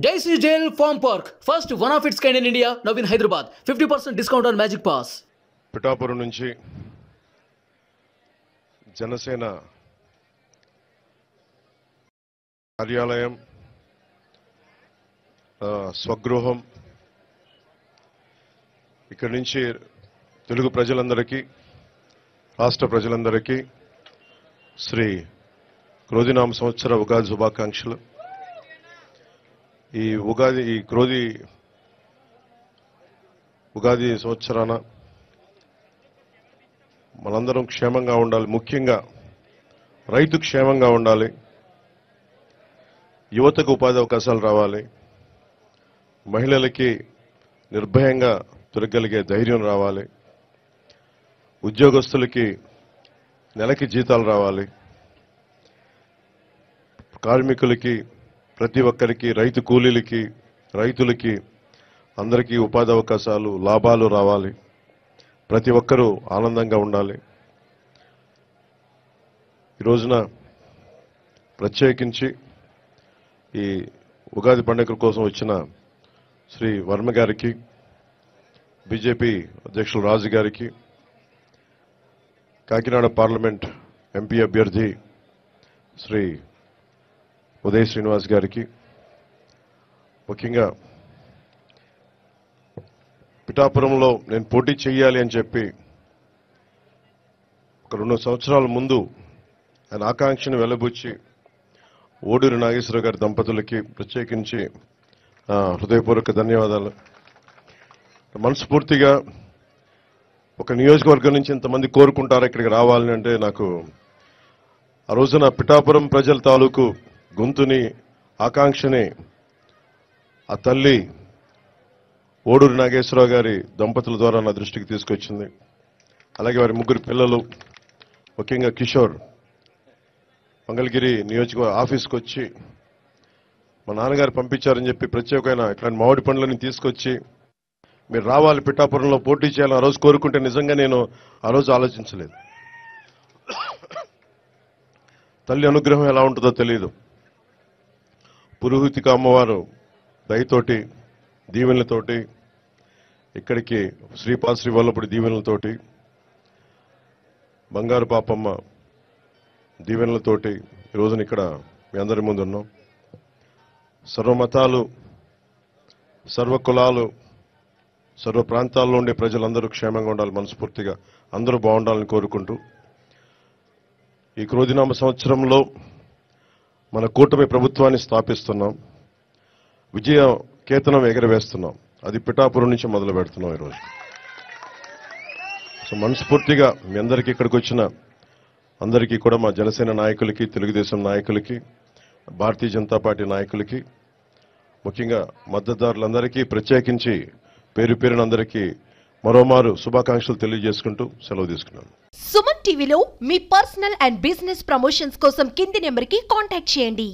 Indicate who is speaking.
Speaker 1: Daisy Jail Farm Park, first one of its kind in India, now in Hyderabad. 50% discount on Magic Pass.
Speaker 2: Pithapuram నుంచి జనసేన కార్యాలయం స్వగృహం ఇక్కడి నుంచి తెలుగు ప్రజలందరికీ రాష్ట్ర ప్రజలందరికీ శ్రీ క్రోధినామ సంవత్సర ఉగాది శుభాకాంక్షలు. ఈ ఉగాది సంవత్సరాన మనందరం క్షేమంగా ఉండాలి. ముఖ్యంగా రైతు క్షేమంగా ఉండాలి. యువతకు ఉపాధి అవకాశాలు రావాలి. మహిళలకి నిర్భయంగా తిరగలిగే ధైర్యం రావాలి. ఉద్యోగస్తులకి నెలకి జీతాలు రావాలి. కార్మికులకి, ప్రతి ఒక్కరికి, రైతు కూలీలకి, రైతులకి అందరికీ ఉపాధి అవకాశాలు, లాభాలు రావాలి. ప్రతి ఒక్కరూ ఆనందంగా ఉండాలి. ఈ రోజున ప్రత్యేకించి ఈ ఉగాది పండుగ కోసం వచ్చిన శ్రీ వర్మ గారికి, బీజేపీ అధ్యక్షులు రాజు గారికి, కాకినాడ పార్లమెంట్ ఎంపీ అభ్యర్థి శ్రీ ఉదయ్ శ్రీనివాస్ గారికి, ముఖ్యంగా పిఠాపురంలో నేను పోటీ చేయాలి అని చెప్పి ఒక 2 సంవత్సరాల ముందు ఆయన ఆకాంక్షను వెలబుచ్చి ఓడూరి నాగేశ్వరరావు గారి దంపతులకి ప్రత్యేకించి హృదయపూర్వక ధన్యవాదాలు. మనస్ఫూర్తిగా ఒక నియోజకవర్గం నుంచి ఇంతమంది కోరుకుంటారు ఇక్కడికి రావాలని అంటే, నాకు ఆ రోజున పిఠాపురం ప్రజల తాలూకు గొంతుని, ఆకాంక్షని ఆ తల్లి ఓడూరి నాగేశ్వరరావు గారి దంపతుల ద్వారా నా దృష్టికి తీసుకొచ్చింది. అలాగే వారి 3 పిల్లలు, ముఖ్యంగా కిషోర్ మంగళగిరి నియోజకవర్గ ఆఫీస్కి వచ్చి మా నాన్నగారు పంపించారని చెప్పి ప్రత్యేకమైన ఇట్లాంటి మామిడి పండ్లని తీసుకొచ్చి మీరు రావాలి, పిఠాపురంలో పోటీ చేయాలని ఆ రోజు కోరుకుంటే నిజంగా నేను ఆ రోజు ఆలోచించలేదు. తల్లి అనుగ్రహం ఎలా ఉంటుందో తెలియదు. పురోహితిక అమ్మవారు దయతోటి, దీవెనలతోటి, ఇక్కడికి శ్రీపాద శ్రీ వల్లపుడి దీవెనలతోటి, బంగారు పాపమ్మ దీవెనలతోటి ఈ రోజున ఇక్కడ మీ అందరి ముందు ఉన్నాం. సర్వమతాలు, సర్వ కులాలు, సర్వ ప్రాంతాల్లో ఉండే ప్రజలందరూ క్షేమంగా ఉండాలి. మనస్ఫూర్తిగా అందరూ బాగుండాలని కోరుకుంటూ ఈ క్రోధినామ సంవత్సరంలో మన కూటమి ప్రభుత్వాన్ని స్థాపిస్తున్నాం. విజయ కేతనం ఎగరవేస్తున్నాం. అది పిఠాపురం నుంచి మొదలు పెడుతున్నాం ఈరోజు. సో మనస్ఫూర్తిగా మీ అందరికీ ఇక్కడికి వచ్చిన అందరికీ కూడా, మా జనసేన నాయకులకి, తెలుగుదేశం నాయకులకి, భారతీయ జనతా పార్టీ నాయకులకి, ముఖ్యంగా మద్దతుదారులందరికీ ప్రత్యేకించి పేరు పేరున అందరికీ మరోమారు శుభాకాంక్షలు తెలియజేసుకుంటూ సెలవు తీసుకున్నాను.
Speaker 3: సుమన్ టీవీలో మీ పర్సనల్ అండ్ బిజినెస్ ప్రమోషన్స్ కోసం కింది నెంబర్కి కాంటాక్ట్ చేయండి.